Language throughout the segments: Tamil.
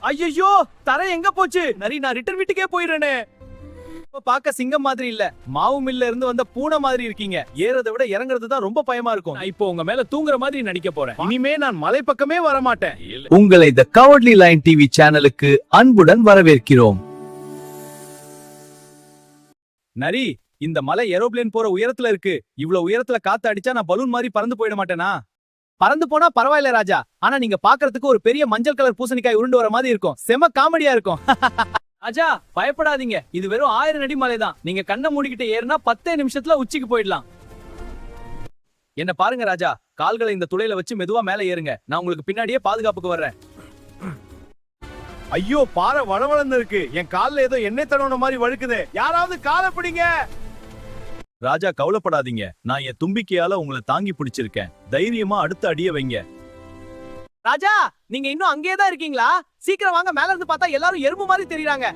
ஐயோ, தரை எங்க போச்சு? நரி, நான் ரிட்டர்ன் வீட்டுக்கே போயிடுறேனே. பாக்க சிங்கம் மாதிரி இல்ல, மாவு மில்ல இருந்து வந்த பூனை மாதிரி இருக்கீங்க. ஏறதை விட இறங்குறது தான் ரொம்ப பயமா இருக்கும். இப்போ உங்க மேல தூங்குற மாதிரி நடிக்க போறேன். இனிமே நான் மலை பக்கமே வர மாட்டேன். உங்களை தி கவர்ட்லி லைன் டிவி சேனலுக்கு அன்புடன் வரவேற்கிறோம். நரி, இந்த மலை ஏரோப்ளேன் போற உயரத்துல இருக்கு. இவ்வளவு உயரத்துல காத்து அடிச்சா நான் பலூன் மாதிரி பறந்து போயிட மாட்டேனா? பறந்து போனா பரவாயில்ல ராஜா, ஆனா நீங்க பாக்குறதுக்கு ஒரு பெரிய மஞ்சள் கலர் பூசணிக்காய் உருண்டு வர மாதிரி இருக்கும். செம காமெடியா இருக்கும். ராஜா, பயப்படாதீங்க, இது வெறும் 1000 அடி மலை தான். நீங்க கண்ணை மூடிக்கிட்டு ஏறினா 10 நிமிஷத்துல உச்சிக்கு போயிடலாம். என்ன பாருங்க ராஜா, கால்களை இந்த துளையில வச்சு மெதுவா மேல ஏறுங்க. நான் உங்களுக்கு பின்னாடியே பாதுகாப்புக்கு வர்றேன். ஐயோ, பாறை வளவளன்னு இருக்கு. என் கால்ல ஏதோ எண்ணெய் தடவன மாதிரி வழுக்குது. யாராவது காலை பிடிங்க. ராஜா, கவலைப்படாதீங்க, நான் என் தும்பிக்கையால உங்களை தாங்கி பிடிச்சிருக்கேன். தைரியமா அடுத்த அடிய வைங்க. ராஜா, நீங்க இன்னும் அங்கேயே தான் இருக்கீங்களா? சீக்கிரம் வாங்க, மேல இருந்து பார்த்தா எல்லாரும் எறும்பு மாதிரி தெரியுறாங்க.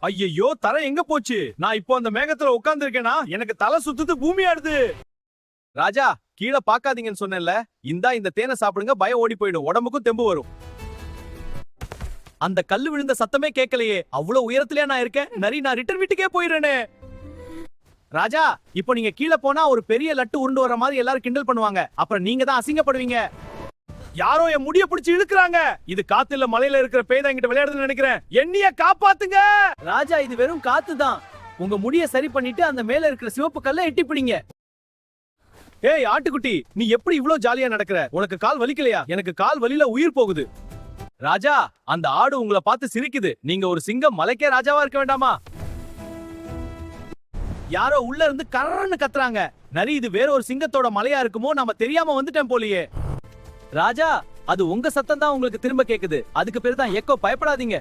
ஐயோ, தரை எங்க போச்சு? நான் இப்போ அந்த மேகத்துல உட்கார்ந்து இருக்கேனா? எனக்கு தலை சுத்துது, பூமி ஆடுது. ராஜா, கீழே பாக்காதீங்கன்னு சொன்னேன்ல. இந்த தேனை சாப்பிடுங்க, பயம் ஓடி போயிடும், உடம்புக்கும் தெம்பு வரும். அந்த கல்லு விழுந்த சத்தமே கேட்கலையே. அவ்வளவு உயரத்திலே நான் இருக்கேன். நரி, நான் ரிட்டர்ன் வீட்டுக்கே போயிடுறேனே. ராஜா, இப்போ நீங்க கீழே போனா ஒரு பெரிய லட்டு உருண்டு வர மாதிரி எல்லாரும் கிண்டல் பண்ணுவாங்க. அப்புறம் நீங்க தான் அசிங்கப்படுவீங்க. யாரோ என் முடிய பிடிச்சு இழுக்குறாங்க. இது காத்து இல்ல, மலையில இருக்கிற பேய் தான் என்கிட்ட விளையாடுதுன்னு நினைக்கிறேன். என்னைய காப்பாத்துங்க. ராஜா, இது வெறும் காத்து தான். உங்க முடிய சரி பண்ணிட்டு அந்த மேல இருக்கிற சிவப்பு கல்ல எட்டி பிடிங்க. ஏய் ஆட்டுக்குட்டி, நீ எப்படி இவ்ளோ ஜாலியா நடக்கிற? உனக்கு கால் வலிக்கலையா? எனக்கு கால் வலியில உயிர் போகுது. ராஜா, அந்த ஆடு உங்களை பார்த்து சிரிக்குது. நீங்க ஒரு சிங்கம், மலைக்கே ராஜாவா இருக்க வேண்டாமா? யாரோ உள்ள இருந்து கர்ரன்னு கத்துறாங்க. நரி, இது வேற ஒரு சிங்கத்தோட மலையா இருக்குமோ? நாம தெரியாம வந்துட்டேன் போலியே. ராஜா, அது உங்க சத்தம் தான் உங்களுக்கு திரும்ப கேக்குது. அதுக்கு பேரு தான் எக்கோ. பயப்படாதீங்க.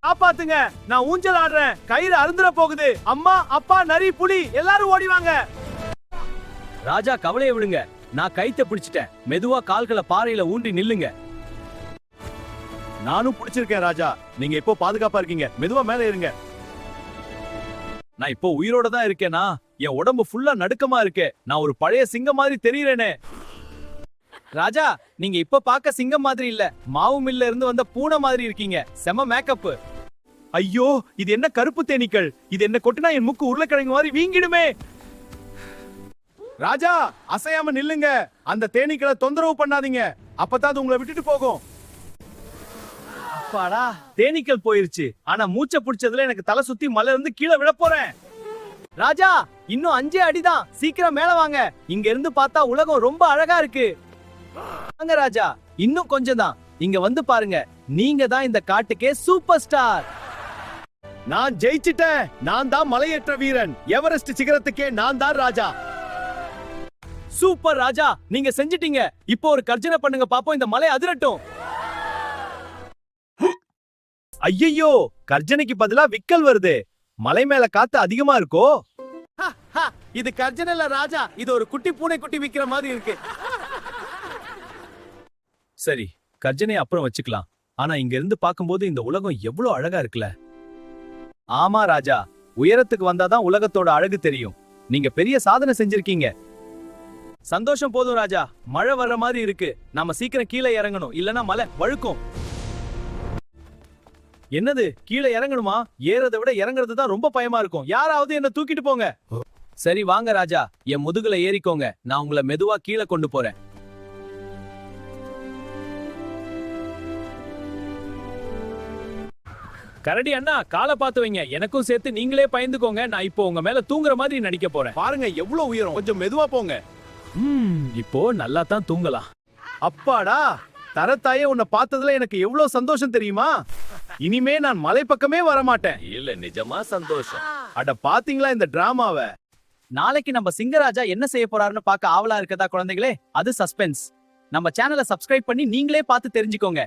காப்பாத்துங்க, நான் ஊஞ்சல் ஆடுறேன். கயிறு அறுந்துற போகுது. அம்மா, அப்பா, நரி, புலி எல்லாரும் ஓடிவாங்க. ராஜா, கவலையை விடுங்க, நான் கைத்த பிடிச்சிட்டேன். மெதுவா கால்களை பாறையில ஊன்றி நில்லுங்க. நானும் பிடிச்சிருக்கேன் ராஜா. நீங்க இப்போ பாதுகாப்பா இருக்கீங்க. மெதுவா மேல ஏறுங்க. நான் இப்போ உயிரோட தான் இருக்கேனா? என் உடம்பு ஃபுல்லா நடுக்கமா இருக்கு. நான் ஒரு பழைய சிங்கம் மாதிரி தெரியுறேனே. ராஜா, நீங்க இப்ப பாக்க சிங்கம் மாதிரி இல்ல, மாவு மில்ல இருந்து வந்த பூனை மாதிரி இருக்கீங்க. செம மேக்கப். ஐயோ, இது என்ன கருப்பு தேனீக்கள்? இது என்ன கொட்டினா என் மூக்கு உருளைக்கிழங்கு மாதிரி வீங்கிடுமே. ராஜா, அசையாம நில்லுங்க. அந்த தேனீக்களை தொந்தரவு பண்ணாதீங்க, அப்பதான் அது உங்களை விட்டுட்டு போகும். அப்பாடா, தேனீக்கள் போயிருச்சு. ஆனா மூச்சை பிடிச்சதுல எனக்கு தலை சுத்தி மலை இருந்து கீழே விழ போறேன். ராஜா, இன்னும் 5 அடிதான். சீக்கிரம் மேல வாங்க. இங்க இருந்து பார்த்தா உலகம் ரொம்ப அழகா இருக்கு. வாங்க ராஜா, இன்னும் கொஞ்சம் தான். இங்க வந்து பாருங்க, நீங்க தான் இந்த காட்டுக்கே சூப்பர் ஸ்டார். நான் ஜெயிச்சிட்டேன். நான் தான் மலையேற்ற வீரன். எவரெஸ்ட் சிகரத்துக்கே நான் தான் ராஜா. சூப்பர் ராஜா, நீங்க செஞ்சிட்டீங்க. இப்போ ஒரு கர்ஜனை பண்ணுங்க பாப்போம், இந்த மலை அதிரட்டும். ஐயோ, கர்ஜனைக்கு பதிலா விக்கல் வருது. மலை மேல காத்து அதிகமா இருக்கோ? இது கர்ஜனை இல்ல ராஜா, இது ஒரு குட்டி பூனை குட்டி விக்கிற மாதிரி இருக்கு. சரி, கர்ஜனை அப்புறம் வச்சுக்கலாம். ஆனா இங்க இருந்து பாக்கும்போது இந்த உலகம் எவ்வளவு அழகா இருக்குல்ல. ஆமா ராஜா, உயரத்துக்கு வந்தாதான் உலகத்தோட அழகு தெரியும். நீங்க பெரிய சாதனை செஞ்சிருக்கீங்க. சந்தோஷம் போதும் ராஜா. மழை வர்ற மாதிரி இருக்கு. நாம சீக்கிரம் கீழே இறங்கணும், இல்லனா மலை வழுக்கும். என்னது, கீழே இறங்கணுமா? ஏறதை விட இறங்குறது தான் ரொம்ப பயமா இருக்கும். யாராவது என்ன தூக்கிட்டு போங்க. சரி வாங்க ராஜா, என் முதுகுல ஏறிக்கோங்க. நான் உங்களை மெதுவா கீழே கொண்டு போறேன். கரடி அண்ணா, காலை பார்த்து வைங்க. எனக்கும் சேர்த்து நீங்களே பயந்துக்கோங்க. நான் இப்போ உங்க மேல தூங்குற மாதிரி நடிக்க போறேன். பாருங்க எவ்வளவு உயரம். கொஞ்சம் மெதுவா போங்க. இப்போ நல்லா தான் தூங்கலாம். அப்பாடா, தரத்தாயே, உன்னை பார்த்ததுல எனக்கு எவ்வளவு சந்தோஷம் தெரியுமா? இனிமே நான் மலை பக்கமே வர மாட்டேன். இல்ல, நிஜமா சந்தோஷம். அட பாத்தீங்களா இந்த டிராமாவை? நாளைக்கு நம்ம சிங்கராஜா என்ன செய்ய போறாருன்னு பார்க்க ஆவலா இருக்கதா குழந்தைகளே? அது சஸ்பென்ஸ். நம்ம சேனலை சப்ஸ்கிரைப் பண்ணி நீங்களே பார்த்து தெரிஞ்சுக்கோங்க.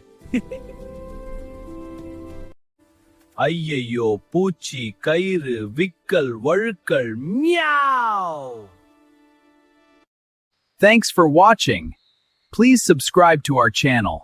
ஐயையோ, பூச்சி, கயிறு, விக்கல், வழுக்கல், meow. Thanks for watching. Please subscribe to our channel.